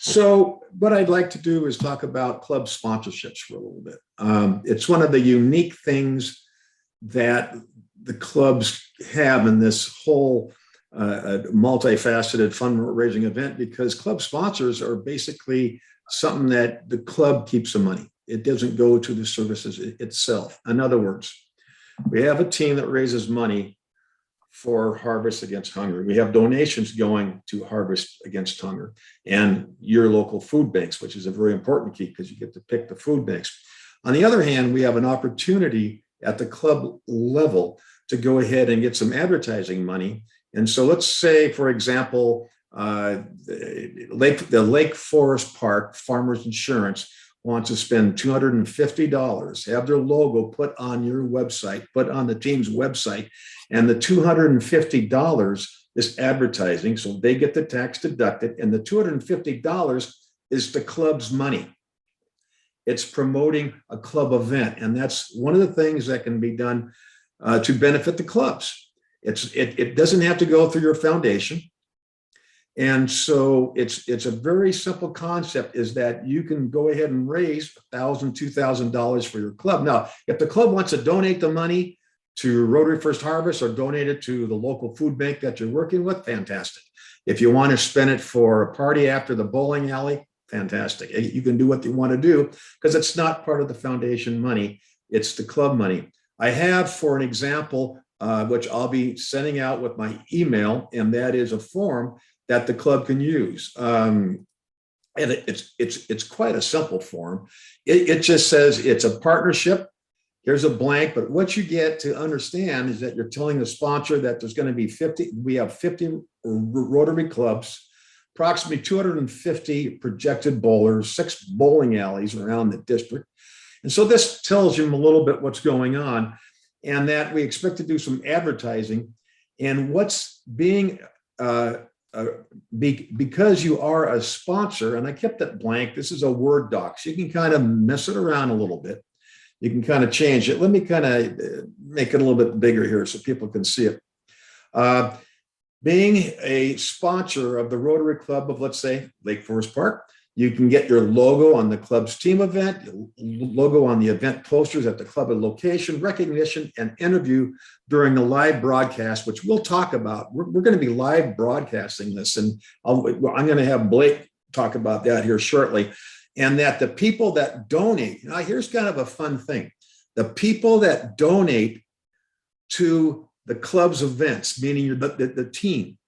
So what I'd like to do is talk about club sponsorships for a little bit. It's one of the unique things that the clubs have in this whole multifaceted fundraising event, because club sponsors are basically something that the club keeps the money. It doesn't go to the services itself. In other words, we have a team that raises money for Harvest Against Hunger. We have donations going to Harvest Against Hunger and your local food banks, which is a very important key because you get to pick the food banks. On the other hand, we have an opportunity at the club level to go ahead and get some advertising money. And so let's say, for example, the Lake Forest Park Farmers Insurance wants to spend $250, have their logo put on your website, put on the team's website, and the $250 is advertising, so they get the tax deducted, and the $250 is the club's money. It's promoting a club event, and that's one of the things that can be done to benefit the clubs. It doesn't have to go through your foundation. And so it's a very simple concept, is that you can go ahead and raise $1,000, $2,000 for your club. Now, if the club wants to donate the money to Rotary First Harvest or donate it to the local food bank that you're working with, fantastic. If you want to spend it for a party after the bowling alley, fantastic. You can do what you want to do, because it's not part of the foundation money. It's the club money. I have, for an example, which I'll be sending out with my email, and that is a form that the club can use. And it's quite a simple form. It just says it's a partnership. Here's a blank, but what you get to understand is that you're telling the sponsor that there's going to be 50, we have 50 Rotary clubs, approximately 250 projected bowlers, 6 bowling alleys around the district. And so this tells you a little bit what's going on, and that we expect to do some advertising. And what's being, because you are a sponsor, and I kept it blank, this is a Word doc, so you can kind of mess it around a little bit. You can kind of change it. Let me kind of make it a little bit bigger here so people can see it. Being a sponsor of the Rotary Club of, let's say, Lake Forest Park, you can get your logo on the club's team event, logo on the event posters at the club location, recognition, and interview during the live broadcast, which we'll talk about. We're going to be live broadcasting this, and I'm going to have Blake talk about that here shortly. And that the people that donate, now here's kind of a fun thing. The people that donate to the club's events, meaning the team.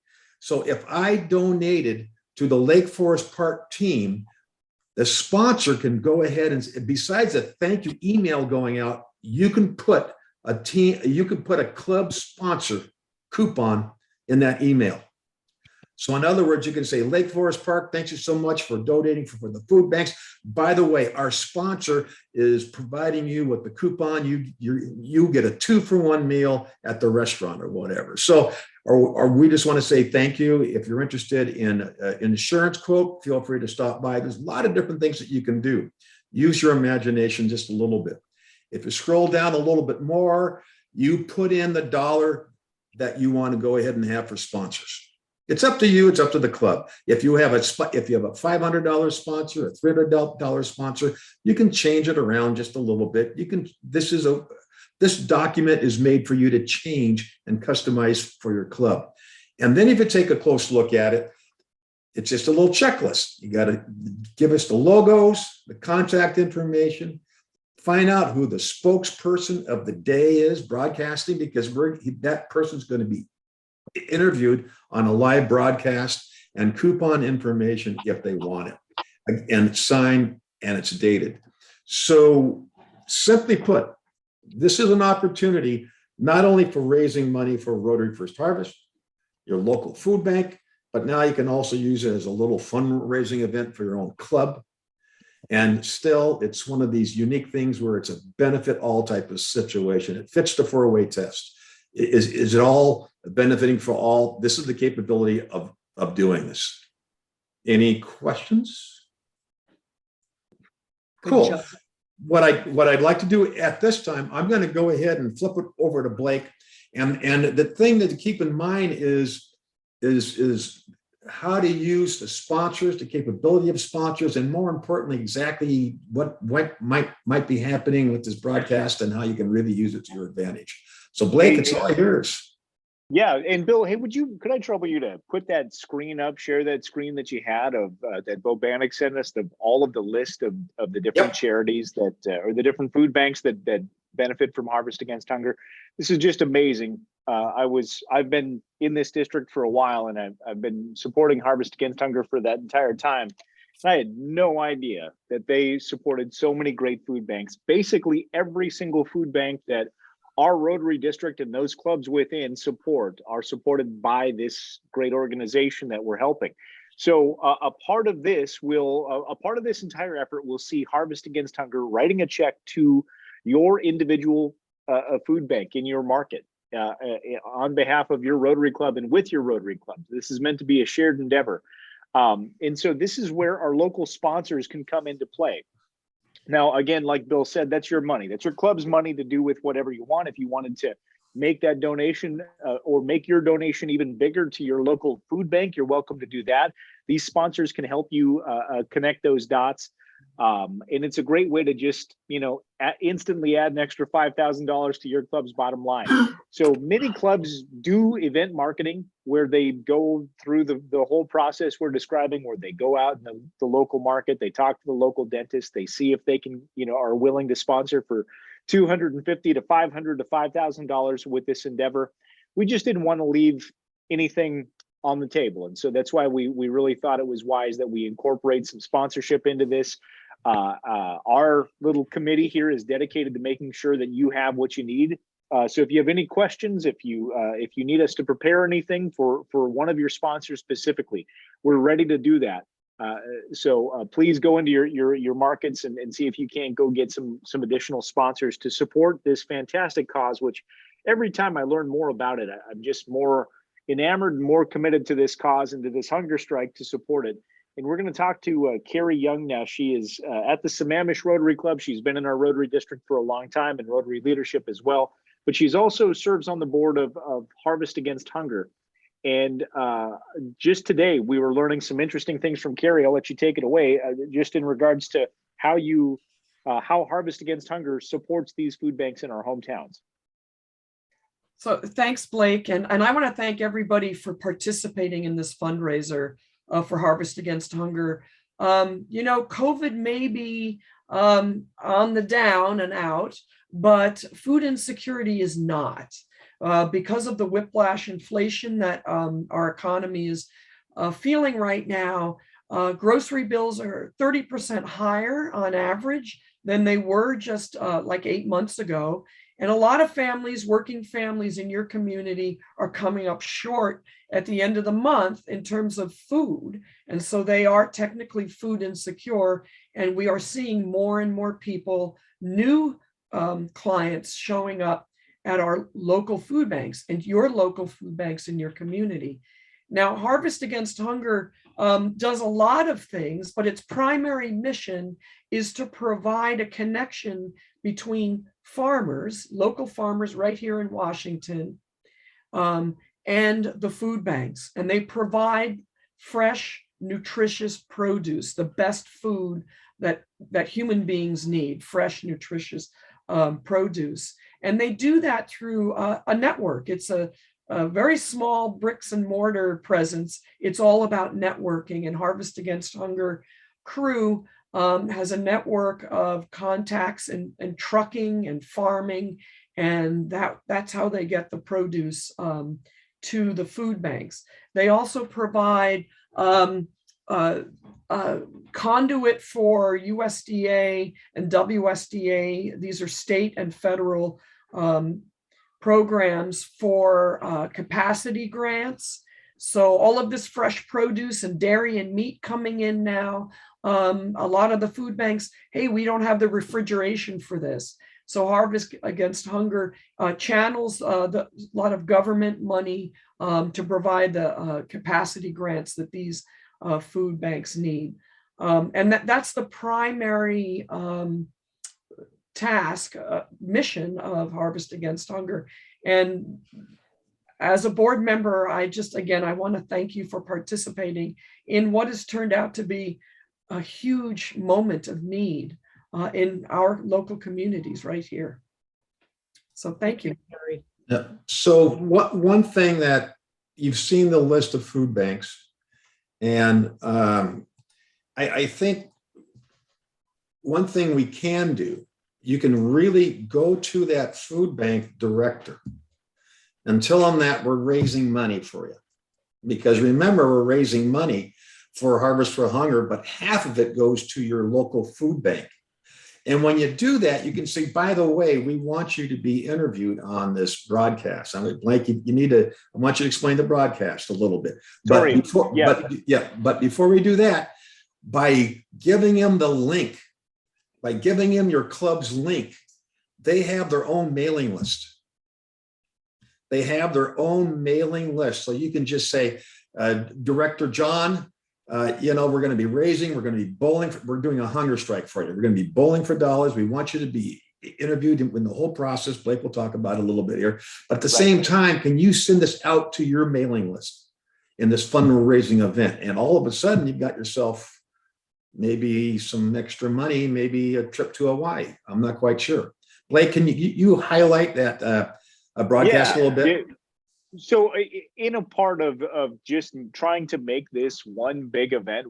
So if I donated to the Lake Forest Park team, the sponsor can go ahead and, besides a thank you email going out, you can put a club sponsor coupon in that email. So in other words, you can say, Lake Forest Park, thanks you so much for donating for the food banks. By the way, our sponsor is providing you with the coupon. You get a 2-for-1 meal at the restaurant or whatever. So, or we just want to say thank you. If you're interested in an insurance quote, feel free to stop by. There's a lot of different things that you can do. Use your imagination just a little bit. If you scroll down a little bit more, you put in the dollar that you want to go ahead and have for sponsors. It's up to you. It's up to the club. If you have a $500 sponsor, a $300 sponsor, you can change it around just a little bit. You can. This document is made for you to change and customize for your club. And then if you take a close look at it, it's just a little checklist. You got to give us the logos, the contact information, find out who the spokesperson of the day is broadcasting, because that person's going to be interviewed on a live broadcast, and coupon information if they want it, and it's signed and it's dated. So simply put, this is an opportunity not only for raising money for Rotary First Harvest, your local food bank, but now you can also use it as a little fundraising event for your own club. And still, it's one of these unique things where it's a benefit all type of situation. It fits the 4-way test. Is it all benefiting for all? This is the capability of doing this. Any questions? Cool. What I'd like to do at this time, I'm going to go ahead and flip it over to Blake. And the thing that to keep in mind is how to use the sponsors, the capability of sponsors, and more importantly, exactly what might be happening with this broadcast and how you can really use it to your advantage. So Blake, it's all yours. Yeah, and Bill, hey, could I trouble you to put that screen up, share that screen that you had of that Bo Bannock sent us, all of the list of the different charities that or the different food banks that benefit from Harvest Against Hunger. This is just amazing. I've been in this district for a while, and I've been supporting Harvest Against Hunger for that entire time. I had no idea that they supported so many great food banks. Basically, every single food bank that our Rotary District and those clubs within are supported by this great organization that we're helping. So a part of this entire effort will see Harvest Against Hunger writing a check to your individual food bank in your market on behalf of your Rotary Club and with your Rotary Club. This is meant to be a shared endeavor. And so this is where our local sponsors can come into play. Now, again, like Bill said, that's your money. That's your club's money to do with whatever you want. If you wanted to make that donation or make your donation even bigger to your local food bank, you're welcome to do that. These sponsors can help you connect those dots. And it's a great way to just, instantly add an extra $5,000 to your club's bottom line. So many clubs do event marketing where they go through the whole process we're describing, where they go out in the local market, they talk to the local dentist, they see if they can, are willing to sponsor for $250 to $500 to $5,000 with this endeavor. We just didn't want to leave anything on the table. And so that's why we really thought it was wise that we incorporate some sponsorship into this. Our little committee here is dedicated to making sure that you have what you need. So if you have any questions, if you need us to prepare anything for one of your sponsors specifically, we're ready to do that. So please go into your markets and see if you can't go get some additional sponsors to support this fantastic cause, which every time I learn more about it, I'm just more enamored and more committed to this cause and to this hunger strike to support it. And we're going to talk to Carrie Young now. She is at the Sammamish Rotary Club. She's been in our Rotary District for a long time and Rotary leadership as well. But she's also serves on the board of Harvest Against Hunger. And just today, we were learning some interesting things from Carrie. I'll let you take it away, just in regards to how Harvest Against Hunger supports these food banks in our hometowns. So thanks, Blake. And I want to thank everybody for participating in this fundraiser for Harvest Against Hunger. COVID may be on the down and out, but food insecurity is not. Because of the whiplash inflation that our economy is feeling right now, grocery bills are 30% higher on average than they were just like 8 months ago. And a lot of families, working families in your community, are coming up short at the end of the month in terms of food. And so they are technically food insecure. And we are seeing more and more people, new clients showing up at our local food banks and your local food banks in your community. Now, Harvest Against Hunger does a lot of things, but its primary mission is to provide a connection between farmers, local farmers right here in Washington, and the food banks. And they provide fresh, nutritious produce, the best food that human beings need, fresh, nutritious produce. And they do that through a network. It's a very small bricks and mortar presence. It's all about networking, and Harvest Against Hunger crew has a network of contacts and trucking and farming, and that's how they get the produce to the food banks. They also provide conduit for USDA and WSDA. These are state and federal programs for capacity grants. So all of this fresh produce and dairy and meat coming in now, a lot of the food banks, hey, we don't have the refrigeration for this. So Harvest Against Hunger channels a lot of government money to provide the capacity grants that these food banks need. And that's the primary task, mission of Harvest Against Hunger. And as a board member, I want to thank you for participating in what has turned out to be a huge moment of need in our local communities right here. So thank you. Yeah. So one thing that you've seen the list of food banks, and I think one thing we can do, you can really go to that food bank director and tell them that we're raising money for you. Because remember, we're raising money for Harvest for Hunger, but half of it goes to your local food bank. And when you do that, you can say, by the way, we want you to be interviewed on this broadcast. I mean, Blake, I want you to explain the broadcast a little bit. Sorry. But before we do that, by giving him the link, by giving him your club's link, they have their own mailing list. They have their own mailing list. So you can just say, Director John, we're going to be we're going to be bowling. We're doing a hunger strike for you. We're going to be bowling for dollars. We want you to be interviewed in the whole process. Blake will talk about it a little bit here. But at the same time, can you send this out to your mailing list in this fundraising event? And all of a sudden, you've got yourself maybe some extra money, maybe a trip to Hawaii. I'm not quite sure. Blake, can you highlight that broadcast a little bit? So in a part of just trying to make this one big event,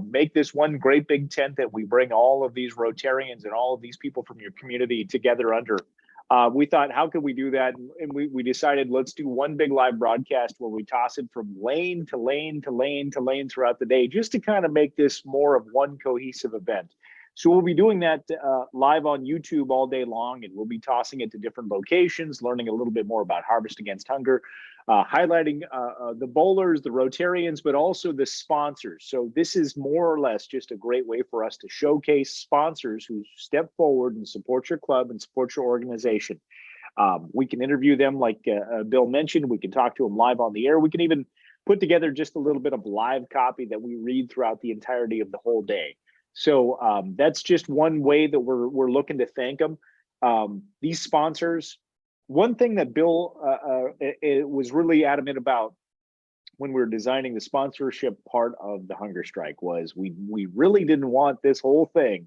make this one great big tent that we bring all of these Rotarians and all of these people from your community together under, we thought, how could we do that? And we decided, let's do one big live broadcast where we toss it from lane to lane to lane to lane throughout the day, just to kind of make this more of one cohesive event. So we'll be doing that live on YouTube all day long, and we'll be tossing it to different locations, learning a little bit more about Harvest Against Hunger, highlighting the bowlers, the Rotarians, but also the sponsors. So this is more or less just a great way for us to showcase sponsors who step forward and support your club and support your organization. We can interview them like Bill mentioned. We can talk to them live on the air. We can even put together just a little bit of live copy that we read throughout the entirety of the whole day. So that's just one way that we're looking to thank them. These sponsors, one thing that Bill was really adamant about when we were designing the sponsorship part of the hunger strike was we really didn't want this whole thing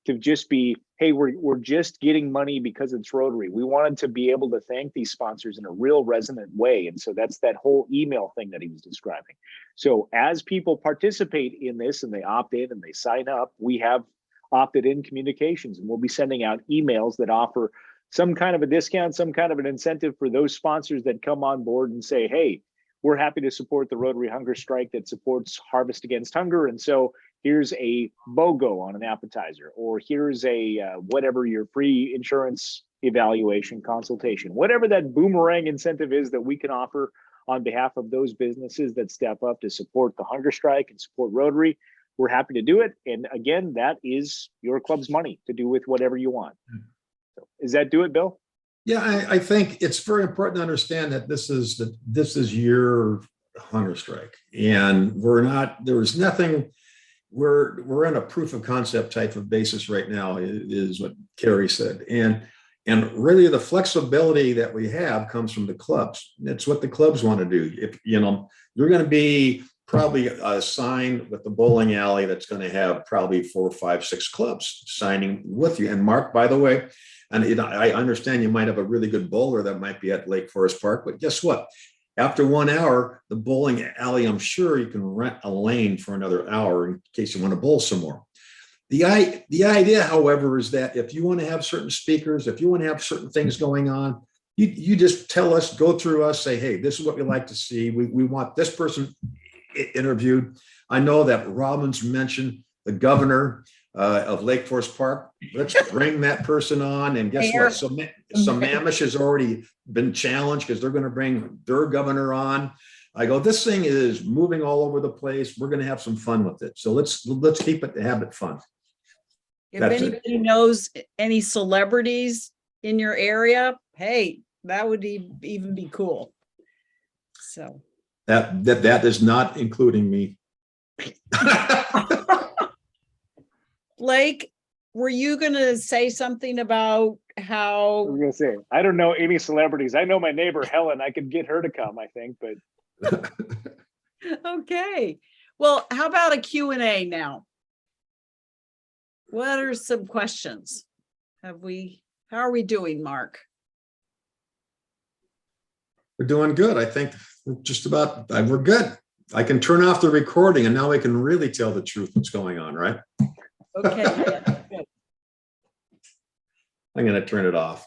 to just be, hey, we're just getting money because it's Rotary. We wanted to be able to thank these sponsors in a real resonant way. And so that's that whole email thing that he was describing. So as people participate in this and they opt in and they sign up, we have opted in communications, and we'll be sending out emails that offer some kind of a discount, some kind of an incentive for those sponsors that come on board and say, hey, we're happy to support the Rotary Hunger Strike that supports Harvest Against Hunger. And so here's a BOGO on an appetizer, or here's a whatever your free insurance evaluation consultation, whatever that boomerang incentive is that we can offer on behalf of those businesses that step up to support the hunger strike and support Rotary. We're happy to do it. And again, that is your club's money to do with whatever you want. So, does that do it, Bill? Yeah, I think it's very important to understand that this is your hunger strike, and there's nothing. We're in a proof of concept type of basis right now, is what Carrie said. And really the flexibility that we have comes from the clubs. It's what the clubs want to do. If you're going to be probably assigned with the bowling alley that's going to have probably 4, 5, 6 clubs signing with you. And Mark, by the way, and I understand you might have a really good bowler that might be at Lake Forest Park, but guess what? After 1 hour, the bowling alley, I'm sure you can rent a lane for another hour in case you want to bowl some more. The idea, however, is that if you want to have certain speakers, if you want to have certain things going on, you just tell us, go through us, say, hey, this is what we like to see. We want this person interviewed. I know that Robbins mentioned the governor of Lake Forest Park. Let's bring that person on. And guess what? So Sammamish has already been challenged because they're going to bring their governor on. I go, this thing is moving all over the place. We're going to have some fun with it. So let's keep it, have it fun. If anybody knows any celebrities in your area, hey, that would even be cool. So that is not including me. Blake, were you gonna say something about I was how, gonna say, I don't know any celebrities. I know my neighbor Helen. I could get her to come, I think, but okay. Well, how about a Q&A now? What are some questions? How are we doing, Mark? We're doing good. I think we're just about, we're good. I can turn off the recording and now we can really tell the truth what's going on, right? Okay, yeah, good. I'm going to turn it off.